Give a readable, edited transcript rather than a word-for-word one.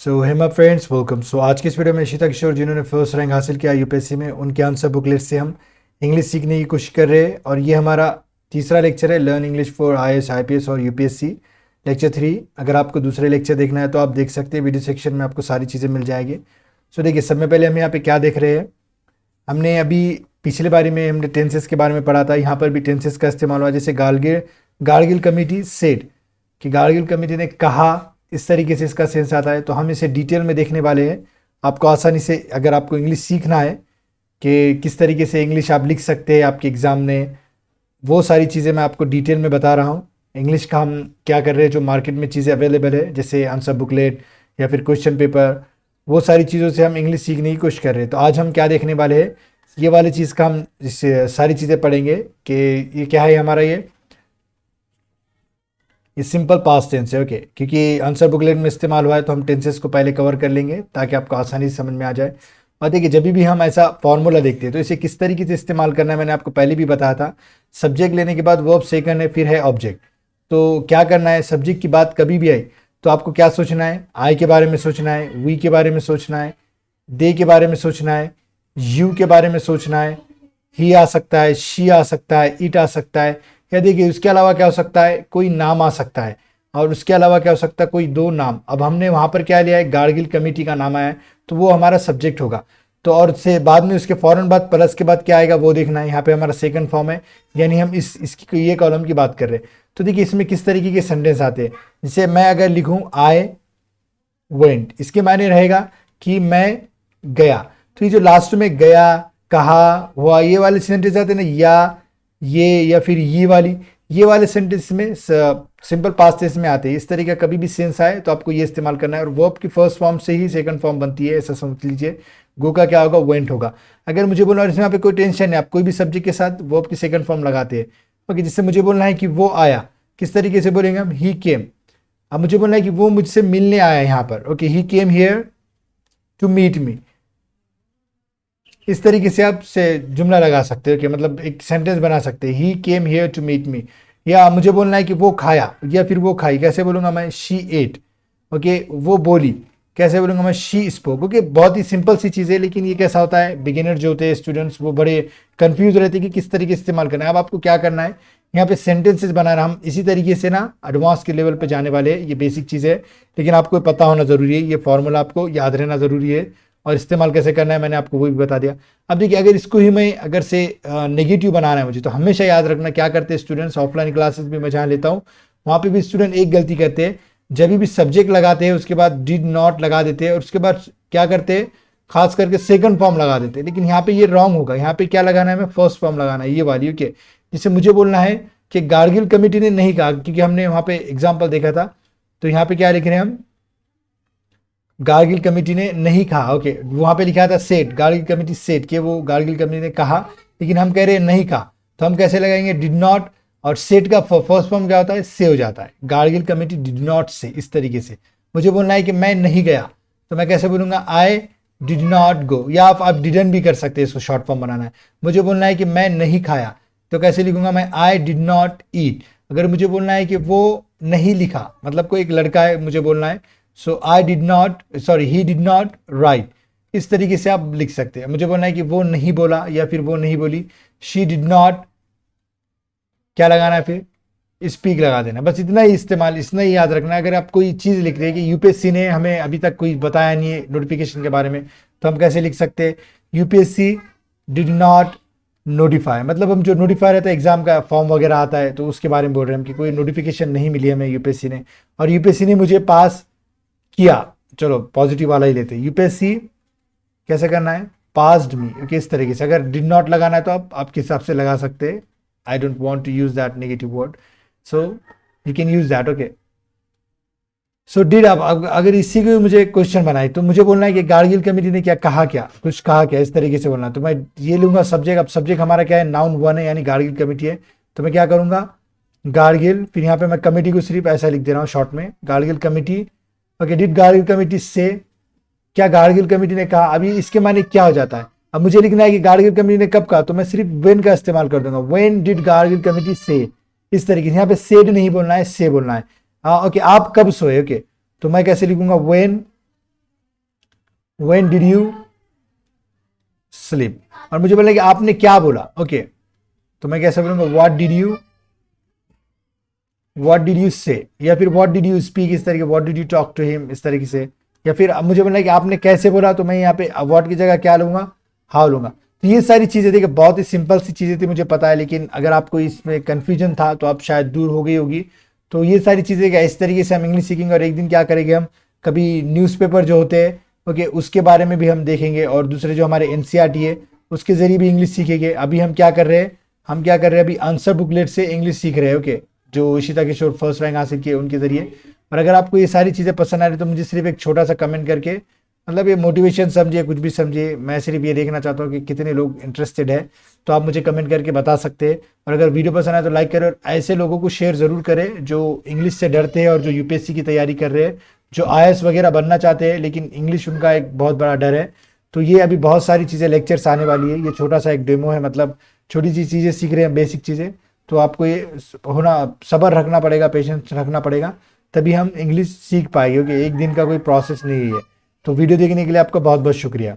सो Hema friends welcome. सो आज की इस वीडियो में ईशिता किशोर जिन्होंने फर्स्ट रैंक हासिल किया यूपीएससी में, उनके आंसर बुकलेट से हम इंग्लिश सीखने की कोशिश कर रहे हैं। और ये हमारा तीसरा लेक्चर है, learn English for IAS IPS और यूपीएससी लेक्चर 3। अगर आपको दूसरे लेक्चर देखना है तो आप देख सकते हैं, वीडियो सेक्शन में आपको सारी चीज़ें मिल जाएगी। सो देखिए, सब में पहले हम यहाँ पे क्या देख रहे हैं। हमने अभी पिछले बारे में हमने टेंसेस के बारे में पढ़ा था, यहाँ पर भी टेंसेस का इस्तेमाल हुआ। जैसे गार्गिल कमेटी सेड, कि गार्गिल कमेटी ने कहा, इस तरीके से इसका सेंस आता है। तो हम इसे डिटेल में देखने वाले हैं। आपको आसानी से, अगर आपको इंग्लिश सीखना है कि किस तरीके से इंग्लिश आप लिख सकते हैं आपके एग्ज़ाम में, वो सारी चीज़ें मैं आपको डिटेल में बता रहा हूँ। इंग्लिश का हम क्या कर रहे हैं, जो मार्केट में चीज़ें अवेलेबल है जैसे आंसर बुकलेट या फिर क्वेश्चन पेपर, वो सारी चीज़ों से हम इंग्लिश सीखने की कोशिश कर रहे हैं। तो आज हम क्या देखने वाले हैं, ये वाली चीज़ का हम इससे सारी चीज़ें पढ़ेंगे कि ये क्या है हमारा, ये सिंपल पास्ट टेंस है। ओके, क्योंकि आंसर बुकलेट में इस्तेमाल हुआ है तो हम टेंसेस को पहले कवर कर लेंगे ताकि आपको आसानी से समझ में आ जाए। और देखिए, जब भी हम ऐसा फॉर्मूला देखते हैं तो इसे किस तरीके से इस्तेमाल करना है मैंने आपको पहले भी बताया था। सब्जेक्ट लेने के बाद वर्ब सेकंड है, फिर है ऑब्जेक्ट। तो क्या करना है, सब्जेक्ट की बात कभी भी आई तो आपको क्या सोचना है, आई के बारे में सोचना है, वी के बारे में सोचना है, दे के बारे में सोचना है, यू के बारे में सोचना है, ही आ सकता है, शी आ सकता है, इट आ सकता है। या देखिए, उसके अलावा क्या हो सकता है, कोई नाम आ सकता है। और उसके अलावा क्या हो सकता है, कोई दो नाम। अब हमने वहाँ पर क्या लिया है, गार्गिल कमेटी का नाम आया है तो वो हमारा सब्जेक्ट होगा। तो और से बाद में उसके फ़ौरन बाद प्लस के बाद क्या आएगा वो देखना है। यहाँ पे हमारा सेकंड फॉर्म है, यानी हम इसकी ये कॉलम की बात कर रहे हैं। तो देखिए, इसमें किस तरीके के सेंटेंस आते हैं। जैसे मैं अगर लिखूँ आई वेंट, इसके मायने रहेगा कि मैं गया। तो ये जो लास्ट में गया, कहा, हुआ, ये वाले सेंटेंस आते हैं ना, या फिर ये वाले सेंटेंस में सिंपल पास्ट टेंस में आते हैं। इस तरीके का कभी भी सेंस आए तो आपको ये इस्तेमाल करना है। और वर्ब की फर्स्ट फॉर्म से ही सेकंड फॉर्म बनती है, ऐसा समझ लीजिए। गो का क्या होगा, वेंट होगा। अगर मुझे बोलना है, इसमें यहाँ पे कोई टेंशन है, आप कोई भी सब्जेक्ट के साथ वर्ब की सेकंड फॉर्म लगाते हैं। ओके, जिससे मुझे बोलना है कि वो आया, किस तरीके से बोलेंगे हम, ही केम। अब मुझे बोलना है कि वो मुझसे मिलने आया यहाँ पर। Okay, he came here to meet me. इस तरीके से आप से जुमला लगा सकते हो कि मतलब एक सेंटेंस बना सकते हैं, he came here to meet me. या मुझे बोलना है कि वो खाया या फिर वो खाई, कैसे बोलूँगा मैं, शी एट। ओके, वो बोली, कैसे बोलूँगा मैं, शी स्पोक। ओके, बहुत ही सिंपल सी चीज़ है, लेकिन ये कैसा होता है, बिगिनर जो होते हैं स्टूडेंट्स, वो बड़े कंफ्यूज रहते हैं कि किस तरीके से इस्तेमाल करना है। अब आपको क्या करना है, यहाँ पे सेंटेंसेस बनाना। हम इसी तरीके से ना एडवांस के लेवल पे जाने वाले हैं, ये बेसिक चीज़ है, लेकिन आपको पता होना ज़रूरी है, ये फॉर्मूला आपको याद रहना ज़रूरी है। और इस्तेमाल कैसे करना है मैंने आपको वो भी बता दिया। अब देखिए, अगर इसको ही मैं अगर से नेगेटिव बनाना है मुझे, तो हमेशा याद रखना क्या करते हैं स्टूडेंट्स, ऑफलाइन क्लासेस भी मैं जहाँ लेता हूँ वहाँ पे भी स्टूडेंट एक गलती करते हैं, जब भी सब्जेक्ट लगाते हैं उसके बाद डिड नॉट लगा देते हैं और उसके बाद क्या करते हैं, खास करके सेकंड फॉर्म लगा देते हैं। लेकिन यहाँ पे ये रॉन्ग होगा, यहाँ पे क्या लगाना है, हमें फर्स्ट फॉर्म लगाना है, ये वाली। ओके, जिससे मुझे बोलना है कि गार्गिल कमेटी ने नहीं कहा, क्योंकि हमने वहाँ पे एग्जाम्पल देखा था। तो यहाँ पे क्या लिख रहे हैं हम, गार्गिल कमेटी ने नहीं कहा। ओके, वहां पे लिखा था सेट, गार्गिल कमेटी सेट, कि वो गार्गिल कमेटी ने कहा, लेकिन हम कह रहे हैं नहीं कहा। तो हम कैसे लगाएंगे, डिड नॉट, और सेट का फर्स्ट फॉर्म क्या होता है, से हो जाता है। गार्गिल कमेटी डिड नॉट से, इस तरीके से। मुझे बोलना है कि मैं नहीं गया, तो मैं कैसे बोलूंगा, आई डिड नॉट गो। या आप डिडन भी कर सकते हैं, इसको शॉर्ट फॉर्म बनाना है। मुझे बोलना है कि मैं नहीं खाया, तो कैसे लिखूंगा मैं, आई डिड नॉट ईट। अगर मुझे बोलना है कि वो नहीं लिखा, मतलब कोई एक लड़का है, मुझे बोलना है so I did not, sorry he did not write. इस तरीके से आप लिख सकते हैं। मुझे बोलना है कि वो नहीं बोला या फिर वो नहीं बोली, शी डिड नॉट, क्या लगाना है फिर, स्पीक लगा देना। बस इतना ही इस्तेमाल, इतना ही याद रखना है। अगर आप कोई चीज़ लिख रहे हैं कि यूपीएससी ने हमें अभी तक कोई बताया नहीं है नोटिफिकेशन के बारे में, तो हम कैसे लिख सकते हैं, यूपीएससी डिड नॉट नोटिफाई। मतलब हम जो नोटिफाई रहता है, एग्जाम का फॉर्म वगैरह आता है, तो उसके बारे में बोल रहे हैं हम कि कोई नोटिफिकेशन नहीं मिली हमें यूपीएससी ने, और यूपीएससी ने मुझे पास किया। चलो पॉजिटिव वाला ही लेते हैं, यूपीएससी कैसे करना है, पास्ड मी। ओके, इस तरीके से। अगर डिड नॉट लगाना है तो आप आपके हिसाब से लगा सकते हैं। I don't want to use that negative word, so you can use that. Okay, so did, आप अगर इसी को मुझे क्वेश्चन बनाए तो मुझे बोलना है कि गार्गिल कमेटी ने क्या कहा, क्या कुछ कहा क्या, इस तरीके से बोलना है। तो मैं ये लूंगा सब्जेक्ट। अब सब्जेक्ट हमारा क्या है, नाउन वन है, यानी गार्गिल कमेटी है। तो मैं क्या करूंगा, गार्गिल, फिर यहाँ पे मैं कमेटी को सिर्फ ऐसा लिख दे रहा हूँ शॉर्ट में, gargle committee. Okay, did gargle committee से, क्या गार्गिल कमेटी ने कहा। अभी इसके माने क्या हो जाता है, अब मुझे लिखना है कि गार्गिल कमेटी ने कब कहा, तो मैं सिर्फ व्हेन का इस्तेमाल कर दूंगा, व्हेन डिड गार्गिल कमेटी से। इस तरीके से यहाँ पे सेड नहीं बोलना है, से बोलना है। ओके, आप कब सोए। ओके, तो मैं कैसे लिखूंगा, when when did you sleep, और मुझे बोला कि आपने क्या बोला। ओके, तो मैं कैसे बोलूंगा, व्हाट डिड यू से, या फिर व्हाट डिड यू स्पीक, इस तरीके, what did you talk to him, इस तरीके से। या फिर अब मुझे बोलना है कि आपने कैसे बोला, तो मैं यहाँ पे व्हाट की जगह क्या लूंगा, हाउ लूंगा। तो ये सारी चीजें देखिए बहुत ही सिंपल सी चीजें थी, मुझे पता है, लेकिन अगर आपको इसमें कंफ्यूजन था तो आप शायद दूर हो गई होगी। तो ये सारी चीजें क्या, इस तरीके से हम इंग्लिश सीखेंगे, और एक दिन क्या करेंगे हम, कभी न्यूज़पेपर जो होते हैं, ओके, उसके बारे में भी हम देखेंगे, और दूसरे जो हमारे एनसीईआरटी है उसके जरिए भी इंग्लिश सीखेंगे। अभी हम क्या कर रहे हैं, अभी आंसर बुकलेट से इंग्लिश सीख रहे हैं, ओके, जो इशिता किशोर फर्स्ट रैंक हासिल किए उनके जरिए। और अगर आपको ये सारी चीज़ें पसंद आ रही तो मुझे सिर्फ एक छोटा सा कमेंट करके, मतलब ये मोटिवेशन समझिए, कुछ भी समझिए, मैं सिर्फ ये देखना चाहता हूँ कि कितने लोग इंटरेस्टेड है, तो आप मुझे कमेंट करके बता सकते हैं। और अगर वीडियो पसंद आए तो लाइक करें, और ऐसे लोगों को शेयर ज़रूर करें जो इंग्लिश से डरते हैं और जो यूपीएससी की तैयारी कर रहे हैं, जो आईएएस वगैरह बनना चाहते हैं लेकिन इंग्लिश उनका एक बहुत बड़ा डर है। तो ये अभी बहुत सारी चीज़ें लेक्चर्स आने वाली है, ये छोटा सा एक डेमो है, मतलब छोटी सी चीज़ें सीख रहे हैं, बेसिक चीज़ें। तो आपको ये होना, सब्र रखना पड़ेगा, पेशेंस रखना पड़ेगा, तभी हम इंग्लिश सीख पाएंगे, क्योंकि एक दिन का कोई प्रोसेस नहीं है। तो वीडियो देखने के लिए आपका बहुत बहुत शुक्रिया।